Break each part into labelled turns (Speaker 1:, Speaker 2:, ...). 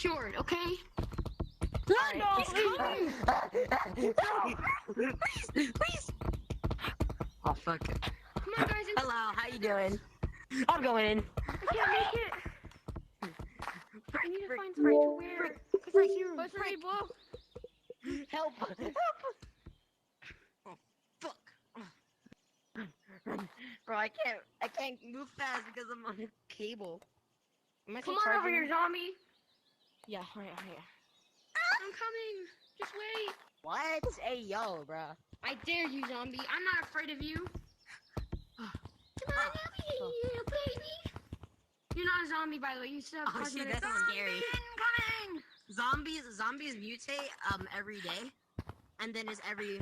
Speaker 1: cured, okay?
Speaker 2: No,
Speaker 1: He's coming!
Speaker 2: Please. Oh fuck.
Speaker 1: Come on, guys.
Speaker 2: Hello, how you doing? I'm going in.
Speaker 1: I can't make it. I need to find something to wear. Because I hear
Speaker 2: What's
Speaker 1: spray, bro.
Speaker 2: Help! Oh fuck! Bro, I can't move fast because I'm on a cable.
Speaker 1: Come on over here, zombie.
Speaker 2: Yeah, alright.
Speaker 1: I'm coming. Just wait.
Speaker 2: What? Hey yo, bro.
Speaker 1: I dare you, zombie. I'm not afraid of you. Come on over here, little baby. You're not a zombie, by the way. You still have
Speaker 2: Oh shit,
Speaker 1: cosmetic.
Speaker 2: that's scary. Zombies mutate every day, and then it's every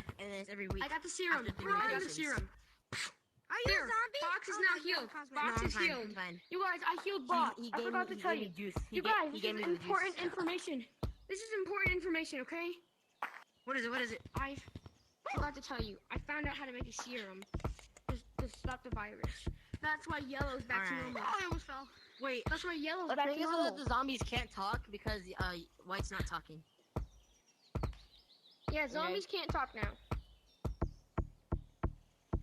Speaker 2: week.
Speaker 1: I got the serum.
Speaker 2: After
Speaker 1: Bro, I got the
Speaker 2: mutations.
Speaker 1: serum.
Speaker 3: Are you
Speaker 1: Here,
Speaker 3: a zombie?
Speaker 1: Fox is
Speaker 3: Oh,
Speaker 1: now
Speaker 3: my
Speaker 1: healed.
Speaker 3: God,
Speaker 2: No,
Speaker 1: Fox
Speaker 2: I'm
Speaker 1: is
Speaker 2: fine.
Speaker 1: healed.
Speaker 2: I'm fine.
Speaker 1: You guys, I healed Box. I forgot to tell you.
Speaker 2: Juice.
Speaker 1: You guys,
Speaker 2: he
Speaker 1: this
Speaker 2: gave me
Speaker 1: is
Speaker 2: the
Speaker 1: important
Speaker 2: juice.
Speaker 1: information. This is important information, okay?
Speaker 2: What is it?
Speaker 1: I forgot to tell you. I found out how to make a serum to stop the virus. That's why yellow's back to
Speaker 2: Alright.
Speaker 1: normal.
Speaker 3: I almost fell.
Speaker 2: Wait.
Speaker 1: That's why yellow's
Speaker 2: The
Speaker 1: back
Speaker 2: thing
Speaker 1: to
Speaker 2: is
Speaker 1: normal.
Speaker 2: that the zombies can't talk because White's not talking.
Speaker 1: Yeah, zombies can't talk now.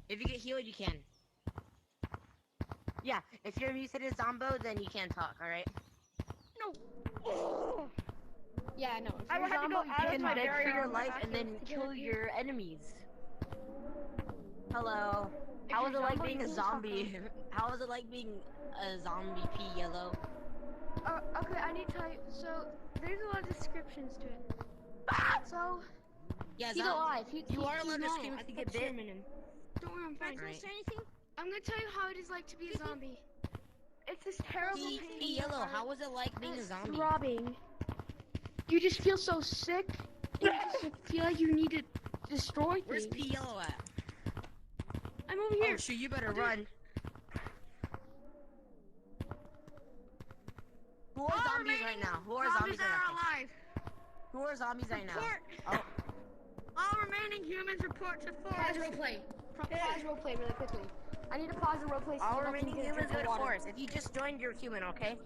Speaker 2: If you get healed, you can. Yeah, if you're mutated zombo, then you can't talk. All right.
Speaker 1: No. Yeah, no. If
Speaker 3: I
Speaker 1: you're
Speaker 3: had to
Speaker 1: zombo,
Speaker 3: go
Speaker 1: you
Speaker 3: out
Speaker 2: You
Speaker 3: of
Speaker 1: can't
Speaker 2: can
Speaker 3: my
Speaker 1: talk.
Speaker 2: beg for
Speaker 3: barrier
Speaker 2: your
Speaker 3: on my
Speaker 2: life
Speaker 3: back
Speaker 2: and then
Speaker 3: end to
Speaker 2: kill
Speaker 3: get
Speaker 2: your enemies. Hello.
Speaker 1: If
Speaker 2: How was
Speaker 1: you're
Speaker 2: it like
Speaker 1: zombo,
Speaker 2: being
Speaker 1: you
Speaker 2: a
Speaker 1: can't talk,
Speaker 2: zombie? How was it like being a zombie P yellow?
Speaker 3: Okay, I need to tell you. So, there's a lot of descriptions to it. So,
Speaker 2: Yeah,
Speaker 1: He's alive.
Speaker 2: You are allowed to
Speaker 1: normal.
Speaker 2: scream
Speaker 1: I
Speaker 2: if you
Speaker 1: put
Speaker 2: get bit.
Speaker 1: serum in him. Don't worry, I'm fine.
Speaker 3: can I
Speaker 2: Right.
Speaker 3: say anything?
Speaker 1: I'm gonna tell you how it is like to be a zombie.
Speaker 3: It's this terrible
Speaker 2: P
Speaker 3: pain.
Speaker 2: yellow. How was it like being a zombie?
Speaker 1: Throbbing. You just feel so sick. And you just feel like you need to destroy
Speaker 2: Where's
Speaker 1: things.
Speaker 2: P yellow at?
Speaker 1: I'm over
Speaker 2: Oh
Speaker 1: here.
Speaker 2: shoot! You better run. Who are zombies right now? Who are zombies right now?
Speaker 3: alive.
Speaker 2: Who are zombies right now?
Speaker 3: Report.
Speaker 2: Oh,
Speaker 3: All remaining humans report to
Speaker 1: Pause
Speaker 3: forest.
Speaker 1: roleplay. Pause roleplay really quickly. I need to pause the roleplay.
Speaker 2: all
Speaker 1: so I can
Speaker 2: remaining
Speaker 1: get a
Speaker 2: humans
Speaker 1: drink
Speaker 2: go
Speaker 1: of
Speaker 2: to
Speaker 1: water.
Speaker 2: forest. If you just joined, you're human, okay?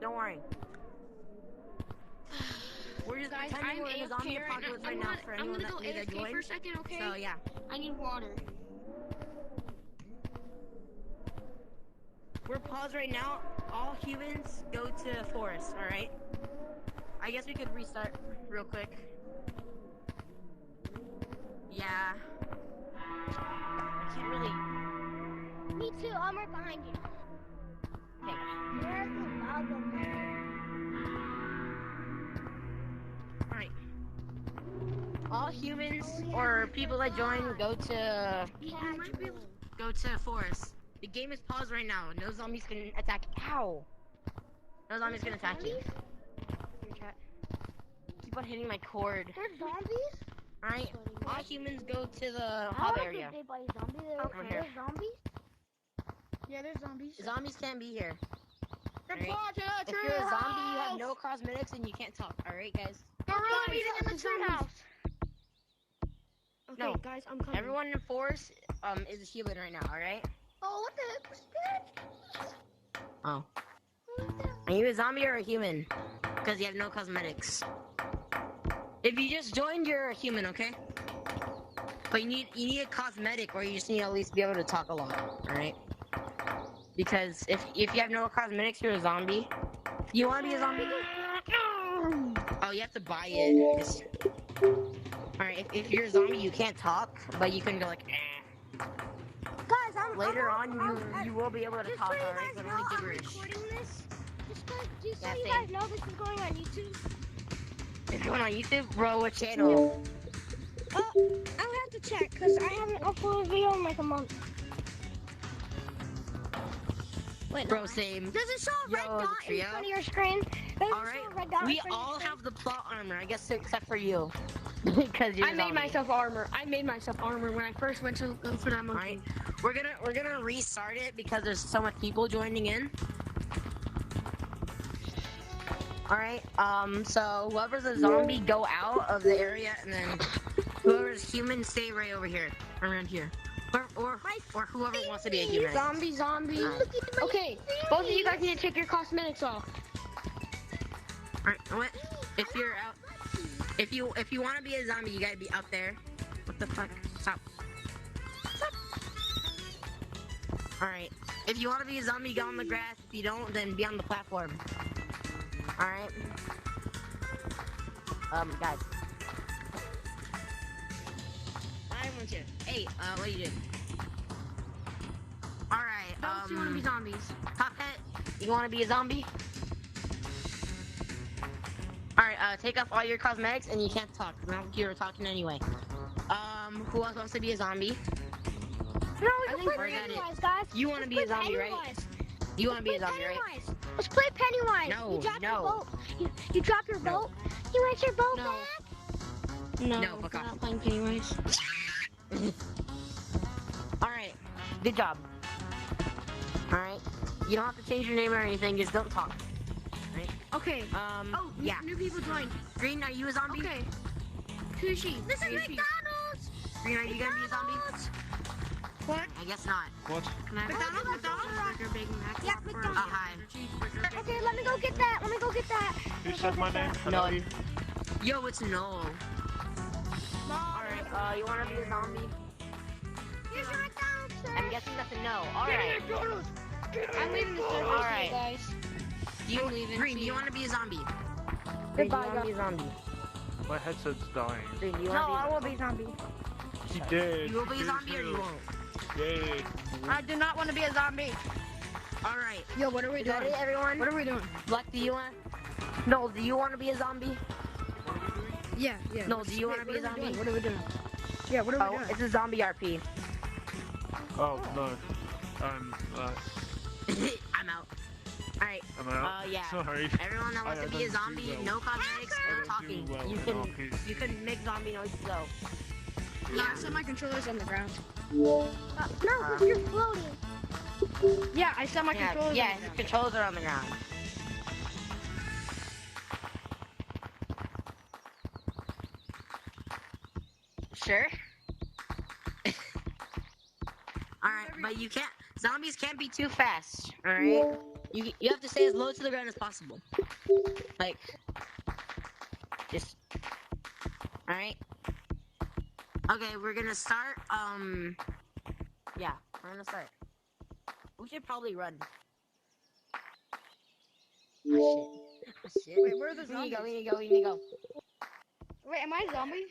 Speaker 2: Don't worry. We're just
Speaker 1: Guys,
Speaker 2: pretending
Speaker 1: I'm
Speaker 2: we're in a zombie
Speaker 1: AFK right now.
Speaker 2: apocalypse right now for
Speaker 1: I'm
Speaker 2: anyone
Speaker 1: gonna go
Speaker 2: that needs to
Speaker 1: AFK
Speaker 2: join.
Speaker 1: for a second, okay?
Speaker 2: So yeah.
Speaker 1: I need water.
Speaker 2: We're paused right now. All humans go to forest, alright? I guess we could restart real quick. Yeah. I can't really.
Speaker 3: Me too. I'm right behind you.
Speaker 2: Okay.
Speaker 3: Where's the lava?
Speaker 2: Alright. All humans or people that join go to forest. The game is paused right now. No zombies can attack. Ow! No zombies can attack you. Your chat. Keep on hitting my cord.
Speaker 3: There's zombies?
Speaker 2: Alright. All humans go to the hub area.
Speaker 3: They by zombies.
Speaker 2: Over here.
Speaker 3: There's zombies?
Speaker 1: Yeah, there's zombies.
Speaker 2: Zombies can't be here.
Speaker 1: Report to the
Speaker 2: If you're a zombie, you have no cosmetics and you can't talk. Alright, guys?
Speaker 3: Gorilla meeting in the treehouse.
Speaker 1: Okay,
Speaker 2: No.
Speaker 1: guys, I'm coming.
Speaker 2: Everyone in forest is a human right now, alright?
Speaker 3: Oh, what the heck was that?
Speaker 2: Oh.
Speaker 3: What was that?
Speaker 2: Are you a zombie or a human? Because you have no cosmetics. If you just joined, you're a human, okay? But you need a cosmetic, or you just need to at least be able to talk a lot, alright? Because if you have no cosmetics, you're a zombie. You want to be a zombie? Oh, you have to buy it. Alright, if you're a zombie, you can't talk, but you can go like, eh.
Speaker 3: Guys, I'm
Speaker 2: Later
Speaker 3: I'm-
Speaker 2: on, you will be able to
Speaker 3: Just
Speaker 2: talk,
Speaker 3: so you
Speaker 2: alright?
Speaker 3: guys
Speaker 2: But
Speaker 3: know,
Speaker 2: only
Speaker 3: I'm
Speaker 2: gibberish.
Speaker 3: recording this. Just so
Speaker 2: Yeah,
Speaker 3: you
Speaker 2: same.
Speaker 3: guys know, this is going on YouTube.
Speaker 2: If you're on YouTube, bro, what channel?
Speaker 3: I'll have to check because I haven't uploaded a video in like a month. Wait,
Speaker 2: Bro, same.
Speaker 3: does it show a red
Speaker 2: Yo,
Speaker 3: dot in
Speaker 2: trio?
Speaker 3: front of your screen? Does it show
Speaker 2: Alright,
Speaker 3: a red dot in
Speaker 2: we
Speaker 3: front of your
Speaker 2: all
Speaker 3: screen?
Speaker 2: have the plot armor, I guess except for you. Because you're
Speaker 1: I made myself armor. I made myself armor when I first went to look for that monkey.
Speaker 2: Alright, we're gonna restart it because there's so much people joining in. Alright, so whoever's a zombie, go out of the area, and then whoever's human, stay right over here, around here. Or whoever wants to be a human.
Speaker 1: Zombie. Okay, both of you guys need to take your cosmetics off.
Speaker 2: Alright, what? If you're out, if you want to be a zombie, you gotta be out there. What the fuck? Stop. Stop. Alright. If you want to be a zombie, go on the grass. If you don't, then be on the platform. Alright. Guys. I want you. Hey, what are you doing? Alright,
Speaker 1: Those two want to be zombies.
Speaker 2: Top Hat, you want to be a zombie? Alright, take off all your cosmetics and you can't talk. Now you're talking anyway. Who else wants to be a zombie?
Speaker 3: No,
Speaker 1: I
Speaker 3: let's
Speaker 1: think
Speaker 3: play
Speaker 2: we're gonna-
Speaker 3: Pennywise, guys.
Speaker 2: You want to be a
Speaker 3: Let's play
Speaker 2: zombie, right?
Speaker 3: Pennywise.
Speaker 2: You want to be a
Speaker 3: Let's
Speaker 2: zombie,
Speaker 3: play
Speaker 2: right?
Speaker 3: Pennywise. Let's play Pennywise.
Speaker 2: No,
Speaker 3: you drop
Speaker 2: no.
Speaker 3: your boat. You drop your
Speaker 2: No.
Speaker 3: boat. You want your boat
Speaker 1: No.
Speaker 3: back?
Speaker 1: No,
Speaker 2: No, fuck
Speaker 1: we're
Speaker 2: off.
Speaker 1: not playing Pennywise.
Speaker 2: Alright, good job. Alright, you don't have to change your name or anything, just don't talk.
Speaker 1: Okay. Oh,
Speaker 2: yeah.
Speaker 1: new people joined.
Speaker 2: Green, are you a zombie?
Speaker 1: Okay. Who's she?
Speaker 3: This is
Speaker 1: Who's she?
Speaker 3: McDonald's.
Speaker 2: Green, are you gonna be a zombie?
Speaker 1: What?
Speaker 2: I guess not.
Speaker 4: What?
Speaker 1: Can I have
Speaker 3: McDonald's?
Speaker 1: a burger, Big Mac,
Speaker 3: Yeah,
Speaker 1: Whopper,
Speaker 3: McDonald's.
Speaker 2: Hi.
Speaker 1: cheeseburger.
Speaker 3: Okay, let me go get that. Let me go get that.
Speaker 4: Who said my name? Hello?
Speaker 2: None. Yo, it's Noel. Alright, you wanna be a zombie?
Speaker 3: Here's your McDonald's, sir.
Speaker 2: I'm guessing that's a no. Alright.
Speaker 1: I'm leaving the server,
Speaker 2: Alright.
Speaker 1: guys.
Speaker 2: You,
Speaker 1: I'm leaving.
Speaker 2: Green, do
Speaker 1: See
Speaker 2: you
Speaker 1: ya.
Speaker 2: wanna be a zombie? Green, do you
Speaker 3: Goodbye,
Speaker 2: wanna be a zombie?
Speaker 4: My headset's dying.
Speaker 2: Green, do you
Speaker 3: No,
Speaker 2: wanna
Speaker 3: I
Speaker 2: be
Speaker 3: will be zombie.
Speaker 4: He did.
Speaker 2: You will be
Speaker 4: He
Speaker 2: a
Speaker 4: did
Speaker 2: zombie or
Speaker 4: too.
Speaker 2: you won't?
Speaker 4: Yay.
Speaker 3: I do not want to be a zombie.
Speaker 2: Alright.
Speaker 1: Yo, what are we
Speaker 2: Is that
Speaker 1: doing?
Speaker 2: it, everyone?
Speaker 1: What are we doing?
Speaker 2: Black, do you want? No, do you wanna be a zombie?
Speaker 1: Yeah, yeah.
Speaker 2: No, do you wanna be a zombie?
Speaker 1: What are we doing? Yeah, what are we
Speaker 2: Oh,
Speaker 1: doing?
Speaker 2: it's a zombie RP.
Speaker 4: Oh, no.
Speaker 2: I'm out. Alright,
Speaker 4: I'm out.
Speaker 2: yeah.
Speaker 4: Sorry.
Speaker 2: Everyone that wants
Speaker 4: I
Speaker 2: to be a
Speaker 4: don't do
Speaker 2: zombie,
Speaker 4: well.
Speaker 2: no cosmetics,
Speaker 4: I
Speaker 2: no
Speaker 4: don't
Speaker 2: talking.
Speaker 4: do well
Speaker 2: You
Speaker 4: with
Speaker 2: can
Speaker 4: RPs.
Speaker 2: you can make zombie noises though.
Speaker 1: No, I set my controllers on the ground.
Speaker 3: No, because you're floating.
Speaker 1: Yeah, I set my
Speaker 2: Yeah,
Speaker 1: controllers
Speaker 2: yeah,
Speaker 1: on the
Speaker 2: his
Speaker 1: ground.
Speaker 2: controls are on the ground. Sure. Alright, but you can't zombies can't be too fast, alright? You have to stay as low to the ground as possible. Like just alright. Okay, we're gonna start, yeah, we're gonna start. We should probably run. Oh shit. Oh shit.
Speaker 1: Wait, where are the
Speaker 2: We need to go, we
Speaker 1: zombies?
Speaker 2: need to go, we need to go.
Speaker 1: Wait, am I a zombie?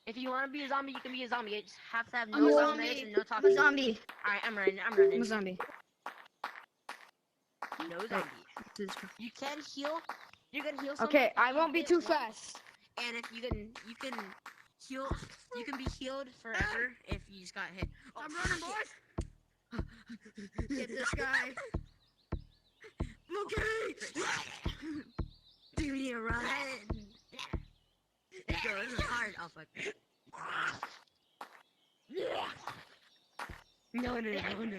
Speaker 2: If you want to be a zombie, you can be a zombie. You just have to have
Speaker 1: I'm a
Speaker 2: no
Speaker 1: zombie.
Speaker 2: cosmetics and no
Speaker 1: I'm
Speaker 2: talking.
Speaker 1: a zombie.
Speaker 2: Alright, I'm running, I'm
Speaker 1: I'm a
Speaker 2: running.
Speaker 1: zombie.
Speaker 2: No zombie. You can heal. You can heal someone.
Speaker 1: Okay,
Speaker 2: if
Speaker 1: I
Speaker 2: you
Speaker 1: won't be
Speaker 2: get
Speaker 1: too
Speaker 2: one,
Speaker 1: fast.
Speaker 2: And if you can heal. You can be healed forever if you just got hit. Oh,
Speaker 1: I'm running, boys. Get this guy.
Speaker 2: Okay. Do me a run. Let's go. This is hard. Oh fuck. No, no, no, no, no.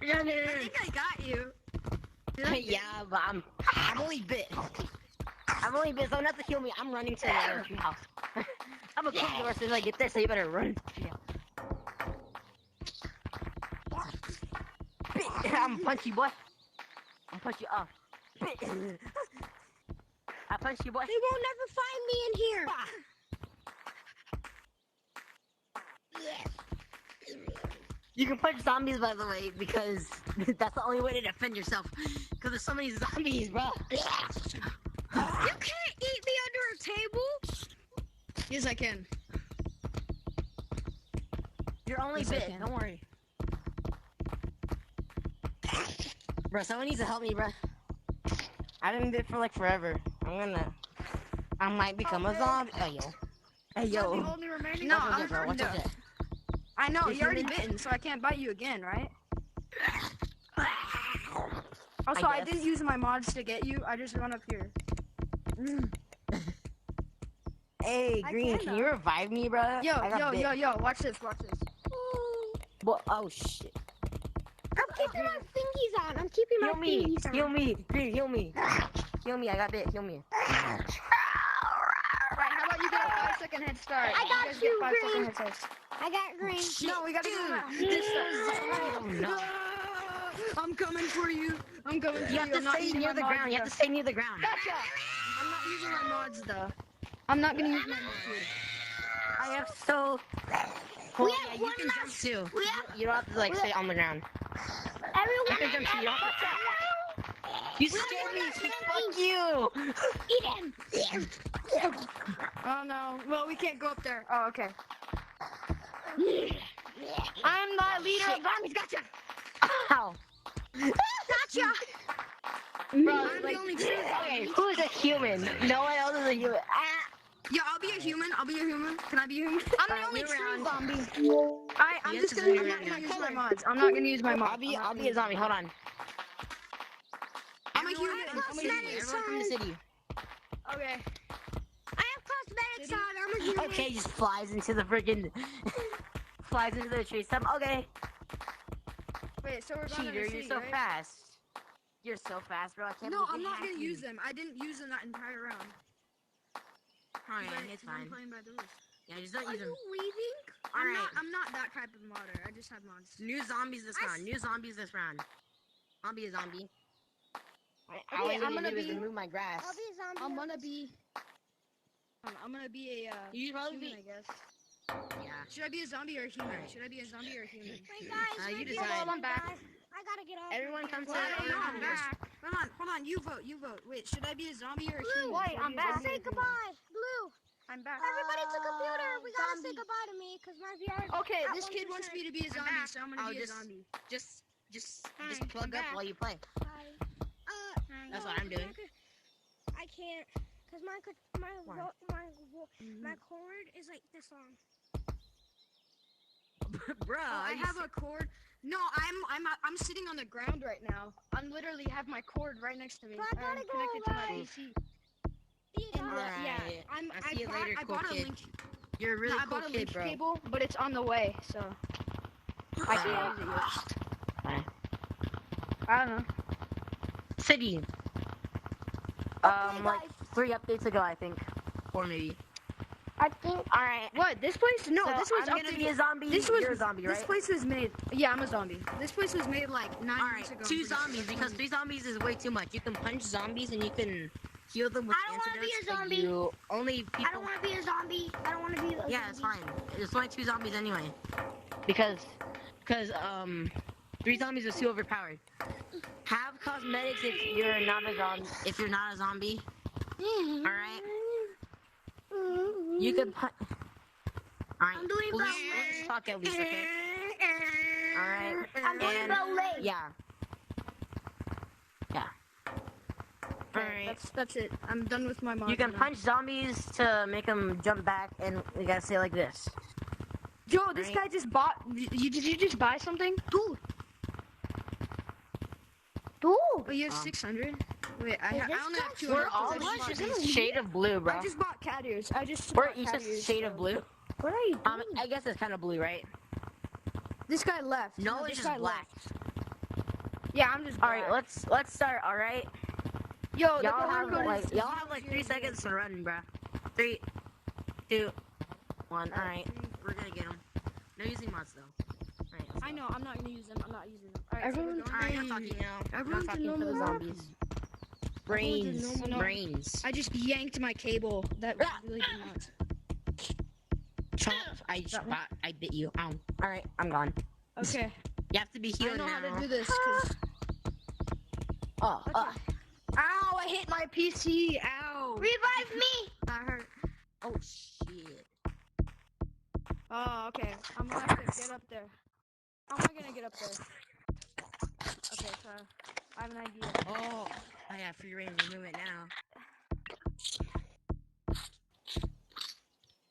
Speaker 2: No, no, no,
Speaker 1: I think I got you.
Speaker 2: no. Yeah, but I'm only bit. I'm only bit. Someone has to heal me. I'm running to the other tree house. I'm gonna kill you as soon as I get there, so you better run. I'm punchy boy. I'm punchy off. I punch you boy.
Speaker 3: They won't never find me in here.
Speaker 2: You can punch zombies, by the way, because that's the only way to defend yourself. Because there's so many zombies, bro.
Speaker 1: You can't eat me under a table. Yes, I can.
Speaker 2: You're only
Speaker 1: Yes, I
Speaker 2: bit.
Speaker 1: can.
Speaker 2: Don't worry. Bro, someone needs to help me, bro. I've been bit for like forever. I might become a zombie. Hey, yo. Hey,
Speaker 1: You're
Speaker 2: yo.
Speaker 1: the only remaining.
Speaker 3: No,
Speaker 2: Watch your
Speaker 3: I'm
Speaker 2: jet, bro. Watch your
Speaker 3: no.
Speaker 2: jet.
Speaker 3: I know,
Speaker 2: You're
Speaker 3: you're already
Speaker 2: human?
Speaker 3: bitten, so I can't bite you again, right? Also,
Speaker 2: I
Speaker 3: I didn't
Speaker 2: guess.
Speaker 3: use my mods to get you. I just run up here.
Speaker 2: Hey,
Speaker 3: I
Speaker 2: Green,
Speaker 3: can,
Speaker 2: can you revive me, bro?
Speaker 3: Yo,
Speaker 2: I got
Speaker 3: yo,
Speaker 2: bit.
Speaker 3: yo, yo, watch this, watch this.
Speaker 2: What? Oh, shit.
Speaker 3: I'm keeping my fingies on. I'm keeping
Speaker 2: Heal me. Heal me. Green, heal me. Heal me. I got bit. Heal me.
Speaker 3: Right, how about you get a 5-second head start?
Speaker 1: I got
Speaker 3: guys
Speaker 1: you,
Speaker 3: get 5-second
Speaker 1: Green.
Speaker 3: head starts.
Speaker 5: I got green.
Speaker 3: No, we gotta go
Speaker 2: Dude,
Speaker 3: back.
Speaker 2: this oh no.
Speaker 3: I'm coming for you. I'm coming for
Speaker 2: You have
Speaker 3: I'm
Speaker 2: to
Speaker 3: not
Speaker 2: stay
Speaker 3: using
Speaker 2: near
Speaker 3: my
Speaker 2: the
Speaker 3: mods,
Speaker 2: ground. You have
Speaker 3: though.
Speaker 2: to stay near the ground.
Speaker 3: Gotcha. I'm not using my mods though. I'm not gonna use my mods.
Speaker 2: I have so. Well,
Speaker 5: We
Speaker 2: yeah,
Speaker 5: have
Speaker 2: you
Speaker 5: one
Speaker 2: can jump
Speaker 5: last-
Speaker 2: too.
Speaker 5: we have-
Speaker 2: You don't have to like stay on the ground.
Speaker 5: Everyone,
Speaker 2: You can jump too. You don't have to. You scared me. Fuck you.
Speaker 5: eat him.
Speaker 3: Oh no. Well, we can't go up there. Oh, okay. I'm the leader of zombies. Gotcha.
Speaker 2: Ow.
Speaker 5: Gotcha.
Speaker 2: Bro,
Speaker 3: I'm
Speaker 2: like,
Speaker 3: the only true
Speaker 2: okay,
Speaker 3: zombie.
Speaker 2: who is a human? No one else is a human. Ah.
Speaker 3: Yeah, I'll be a human. I'll be a human. Can I be a human? I'm the
Speaker 2: Alright,
Speaker 3: only
Speaker 2: you're
Speaker 3: true
Speaker 2: around.
Speaker 3: zombie. I'm
Speaker 2: Yes,
Speaker 3: just
Speaker 2: it's
Speaker 3: gonna.
Speaker 2: you're
Speaker 3: I'm not
Speaker 2: around.
Speaker 3: gonna use my mods. I'm not gonna use my mods.
Speaker 2: I'll be a zombie. Hold on.
Speaker 3: I'm a
Speaker 2: Everyone
Speaker 3: human.
Speaker 2: come to
Speaker 3: I'm a
Speaker 2: the city.
Speaker 3: human.
Speaker 2: Everyone come to the city.
Speaker 3: Okay.
Speaker 5: I have cosmetics on. I'm a human.
Speaker 2: Okay, just flies into the freaking. Flies into the tree stump. Okay.
Speaker 3: Wait. So we're going to
Speaker 2: Cheater,
Speaker 3: the city,
Speaker 2: you're so
Speaker 3: right?
Speaker 2: fast. You're so fast, bro. I can't
Speaker 3: No,
Speaker 2: believe
Speaker 3: I'm
Speaker 2: you
Speaker 3: not
Speaker 2: hacked
Speaker 3: gonna
Speaker 2: me.
Speaker 3: use them. I didn't use them that entire round.
Speaker 2: Alright,
Speaker 3: But
Speaker 2: it's
Speaker 3: I'm
Speaker 2: fine.
Speaker 3: playing by the rules.
Speaker 2: Yeah, just don't
Speaker 3: Are
Speaker 2: use them.
Speaker 3: you leaving?
Speaker 2: Alright.
Speaker 3: I'm not that type of modder. I just have mods.
Speaker 2: New zombies this round. New zombies this round. I'll be a zombie. All
Speaker 3: Okay,
Speaker 2: I
Speaker 3: I'm
Speaker 2: need to
Speaker 3: gonna
Speaker 2: do is
Speaker 3: be-
Speaker 2: remove my grass.
Speaker 5: I'll be a zombie.
Speaker 3: I'm gonna be. I'm gonna be a
Speaker 2: You should probably
Speaker 3: human,
Speaker 2: be.
Speaker 3: I guess.
Speaker 2: Yeah.
Speaker 3: Should I be a zombie or a human? Should I be a zombie or a human?
Speaker 5: Wait, guys.
Speaker 2: You
Speaker 5: wait,
Speaker 2: decide.
Speaker 5: guys,
Speaker 3: I'm back.
Speaker 5: guys. I gotta get off.
Speaker 2: Everyone come to.
Speaker 3: Well, I don't know, I'm
Speaker 2: everyone-
Speaker 3: back. Hold on. You vote. Wait, should I be a zombie or a human?
Speaker 5: Wait,
Speaker 3: Should I
Speaker 5: I'm
Speaker 3: be a
Speaker 5: back.
Speaker 3: zombie or a
Speaker 5: Say
Speaker 3: human?
Speaker 5: goodbye. Blue.
Speaker 3: I'm back.
Speaker 5: Everybody's a computer. We gotta say
Speaker 3: zombie.
Speaker 5: goodbye to me because my VR.
Speaker 3: Okay,
Speaker 5: at
Speaker 3: this kid wants
Speaker 5: 1%.
Speaker 3: me to be a zombie,
Speaker 1: back.
Speaker 3: so I'm gonna
Speaker 2: I'll
Speaker 3: be a
Speaker 2: just-
Speaker 3: zombie.
Speaker 2: Just
Speaker 3: Hi,
Speaker 2: plug
Speaker 3: I'm
Speaker 2: up
Speaker 3: back.
Speaker 2: while you play.
Speaker 5: Hi.
Speaker 2: That's
Speaker 5: no,
Speaker 2: what I'm doing.
Speaker 5: I can't, cause my cord is like this long.
Speaker 2: Bro,
Speaker 3: I have a cord. No, I'm sitting on the ground right now. I'm literally have my cord right next to me.
Speaker 5: But I gotta
Speaker 3: I'm
Speaker 5: go,
Speaker 3: connected to my
Speaker 5: guys.
Speaker 3: PC.
Speaker 5: Be a
Speaker 3: And,
Speaker 5: zombie.
Speaker 2: Alright.
Speaker 3: yeah,
Speaker 2: I'll see you later,
Speaker 3: I
Speaker 2: cool
Speaker 3: bought a
Speaker 2: kid.
Speaker 3: link.
Speaker 2: You're a really
Speaker 3: I
Speaker 2: cool
Speaker 3: bought a
Speaker 2: kid,
Speaker 3: link
Speaker 2: bro.
Speaker 3: cable, but it's on the way, so I can't use it yet.
Speaker 2: Bye.
Speaker 3: I don't know.
Speaker 2: City.
Speaker 5: Okay,
Speaker 2: Like
Speaker 5: guys.
Speaker 2: 3 updates ago, I think, or maybe.
Speaker 5: I think.
Speaker 2: All right.
Speaker 3: What? This place? No,
Speaker 2: So
Speaker 3: this was
Speaker 2: I'm gonna be a
Speaker 3: updated.
Speaker 2: zombie.
Speaker 3: This was
Speaker 2: You're a zombie, right?
Speaker 3: This place was made. Yeah, I'm a zombie. This place was made like 9
Speaker 2: All
Speaker 3: months
Speaker 2: right,
Speaker 3: ago.
Speaker 2: 2
Speaker 3: I'm pretty
Speaker 2: zombies
Speaker 3: sure.
Speaker 2: because 3 zombies is way too much. You can punch zombies and you can heal them with
Speaker 5: I don't wanna be a
Speaker 2: antidotes. but
Speaker 5: zombie.
Speaker 2: You only people.
Speaker 5: I don't want to be a zombie. I don't want to be a
Speaker 2: Yeah, it's
Speaker 5: zombie.
Speaker 2: fine. There's only 2 zombies anyway. Because 3 zombies is too overpowered. Have cosmetics if you're not a zombie. If you're not a zombie, all right. You can punch. All right.
Speaker 5: I'm doing
Speaker 2: We'll
Speaker 5: ballet.
Speaker 2: just talk at least, okay? All right.
Speaker 5: I'm doing
Speaker 2: And-
Speaker 5: ballet.
Speaker 2: Yeah. Yeah. All right.
Speaker 3: That's it. I'm done with my mod.
Speaker 2: You can
Speaker 3: now.
Speaker 2: punch zombies to make them jump back, and you gotta say like this.
Speaker 3: Joe, this
Speaker 2: Right.
Speaker 3: guy just bought. Did you just buy something?
Speaker 5: Dude.
Speaker 3: Oh, you have 600. Wait, I
Speaker 5: Is this
Speaker 3: only have
Speaker 5: guy
Speaker 3: 200.
Speaker 2: We're all
Speaker 3: I just bought
Speaker 2: just
Speaker 3: these.
Speaker 2: a shade of blue, bro.
Speaker 3: I just bought cat ears.
Speaker 2: We're
Speaker 3: bought
Speaker 2: each
Speaker 3: cat
Speaker 2: a
Speaker 3: ears,
Speaker 2: shade
Speaker 3: so-
Speaker 2: of blue.
Speaker 5: What are you doing?
Speaker 2: I guess it's kind of blue, right?
Speaker 3: This guy left.
Speaker 2: No,
Speaker 3: this
Speaker 2: it's
Speaker 3: guy
Speaker 2: just black.
Speaker 3: left. Yeah, I'm just.
Speaker 2: All right, let's start. All right,
Speaker 3: Yo, the
Speaker 2: y'all
Speaker 3: promo
Speaker 2: have
Speaker 3: code
Speaker 2: like
Speaker 3: is
Speaker 2: y'all have like 3 seconds to run, bro. 3, 2, 1. All right, we're gonna get them. No using mods though. All right, let's
Speaker 3: I
Speaker 2: go.
Speaker 3: know. I'm not gonna use them. I'm not using them. All right,
Speaker 5: Everyone-
Speaker 3: so
Speaker 2: All right, I'm talking now. I'm
Speaker 3: Everyone's
Speaker 2: talking
Speaker 3: a
Speaker 2: for the
Speaker 3: normal
Speaker 2: zombies. Brains,
Speaker 3: normal man.
Speaker 2: brains.
Speaker 3: I just yanked my cable. That
Speaker 2: Ah!
Speaker 3: really did not.
Speaker 2: Chomp. I bit you. Ow. All right, I'm gone.
Speaker 3: Okay,
Speaker 2: You have to be
Speaker 3: I
Speaker 2: healed
Speaker 3: know
Speaker 2: now.
Speaker 3: how to do this. 'Cause-
Speaker 2: Oh,
Speaker 3: Ow! I hit my PC. Ow!
Speaker 5: Revive me.
Speaker 3: That hurt.
Speaker 2: oh shit.
Speaker 3: Oh, okay. I'm gonna have to get up there. How am I gonna get up there? Okay, so I have an idea.
Speaker 2: Oh, I have free range of movement now.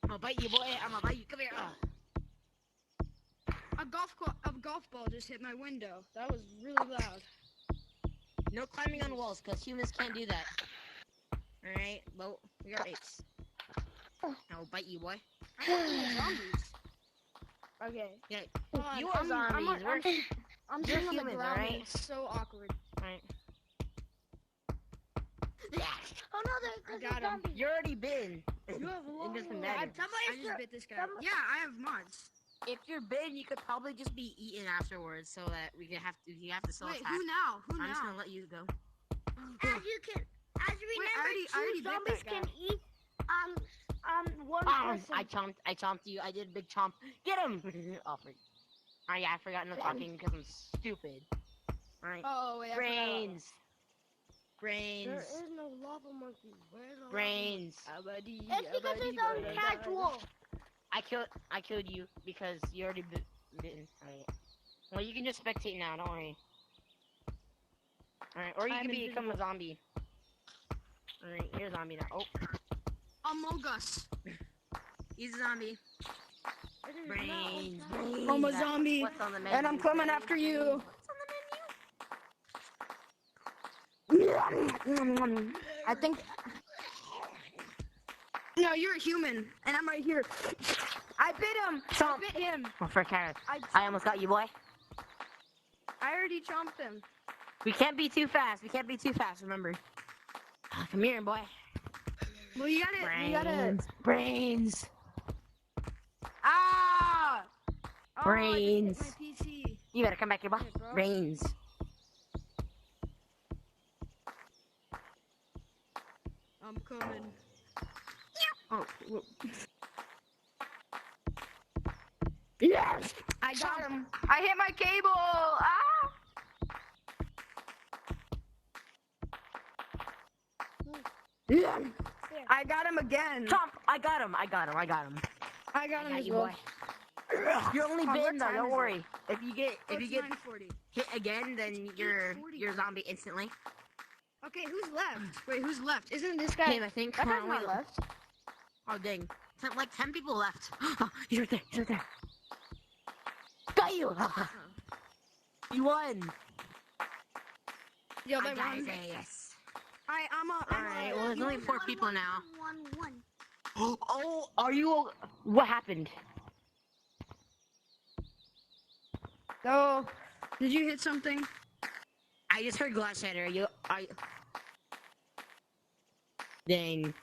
Speaker 2: I'm gonna bite you, boy. I'm gonna bite you. Come here.
Speaker 3: A golf ball just hit my window. That was really loud.
Speaker 2: No climbing on walls, because humans can't do that. Alright, well, we got apes. I'll bite you, boy.
Speaker 3: Zombies. Okay.
Speaker 2: Yeah,
Speaker 3: Hold on,
Speaker 2: you are zombies.
Speaker 3: I'm
Speaker 2: You're
Speaker 3: sitting on the
Speaker 2: humans,
Speaker 3: ground.
Speaker 2: alright?
Speaker 3: And it's so awkward.
Speaker 2: Alright.
Speaker 5: Oh no, they're
Speaker 3: I got 'em.
Speaker 5: zombies.
Speaker 2: You're already been.
Speaker 3: You have a
Speaker 2: It doesn't
Speaker 3: I,
Speaker 2: matter.
Speaker 3: I just bit this guy.
Speaker 5: Somebody-
Speaker 3: Yeah, I have mods.
Speaker 2: if you're bitten, you could probably just be eaten afterwards, so that you have to still
Speaker 1: Wait,
Speaker 2: attack.
Speaker 1: who now? Who
Speaker 2: I'm just
Speaker 1: now?
Speaker 2: gonna let you go.
Speaker 5: As you can, as you
Speaker 1: Wait,
Speaker 5: remember,
Speaker 1: I already
Speaker 5: two
Speaker 1: bit
Speaker 5: zombies
Speaker 1: that guy.
Speaker 5: can eat one person.
Speaker 2: I chomped you. I did a big chomp. Get him! Oh, yeah, I forgot no talking because I'm stupid. Alright.
Speaker 3: Oh wait, I forgot about
Speaker 2: Brains. Brains.
Speaker 5: There is no lava monkey. Where's the
Speaker 2: Brains.
Speaker 3: Abadi,
Speaker 5: It's because it's on casual.
Speaker 2: I killed you because you already bitten. Alright. Well, you can just spectate now, don't worry. Alright, or you
Speaker 3: I'm
Speaker 2: can become a
Speaker 3: invisible.
Speaker 2: zombie. Alright, you're a zombie now. Oh,
Speaker 1: Among Us.
Speaker 2: he's a zombie.
Speaker 5: It is
Speaker 2: Brains.
Speaker 5: not on casual.
Speaker 2: Brains.
Speaker 3: I'm a zombie,
Speaker 2: What's on the menu?
Speaker 3: and I'm coming
Speaker 2: Brains,
Speaker 3: after you.
Speaker 2: brains. What's on the menu?
Speaker 3: I think. No, you're a human, and I'm right here. I bit him. I
Speaker 2: Chomp.
Speaker 3: bit him.
Speaker 2: Oh, for carrot.
Speaker 3: I
Speaker 2: I almost got you, boy.
Speaker 3: already chomped him.
Speaker 2: We can't be too fast. We can't be too fast, remember. Come here, boy.
Speaker 3: Well, you gotta. You gotta.
Speaker 2: Brains.
Speaker 3: Ah! Oh,
Speaker 2: Brains.
Speaker 3: I just hit my PC.
Speaker 2: You better come back here, boy.
Speaker 3: Hey, bro.
Speaker 2: Brains.
Speaker 3: I'm coming.
Speaker 2: Oh, whoa.
Speaker 3: Yes! I got him. I hit my cable. Ah! Yeah. I got him again.
Speaker 2: Chomp! I got him. I got him. I got him.
Speaker 3: I got him
Speaker 2: I got
Speaker 3: as
Speaker 2: you,
Speaker 3: well.
Speaker 2: boy. You're only
Speaker 3: Oh,
Speaker 2: bitten
Speaker 3: what
Speaker 2: though.
Speaker 3: time
Speaker 2: Don't
Speaker 3: is it?
Speaker 2: worry. If you get
Speaker 3: Oh,
Speaker 2: if you
Speaker 3: it's
Speaker 2: get
Speaker 3: 9:40.
Speaker 2: hit again, then you're
Speaker 1: 8:40.
Speaker 2: a zombie instantly.
Speaker 1: Okay, who's left? Wait, who's left? Isn't this guy?
Speaker 2: Him, I think.
Speaker 3: That guy's
Speaker 2: Hold on,
Speaker 3: not
Speaker 2: wait.
Speaker 3: left.
Speaker 2: Oh dang! Like 10 people left. He's right there. He's right there. Got you. You won.
Speaker 3: Yo,
Speaker 2: I
Speaker 3: they
Speaker 2: got
Speaker 3: won.
Speaker 2: his ass.
Speaker 3: I'm
Speaker 2: Alright, well, there's only 4 people now.
Speaker 5: One.
Speaker 2: Oh, are you? What happened?
Speaker 3: Oh,
Speaker 1: Did you hit something?
Speaker 2: I just heard glass shatter. Dang.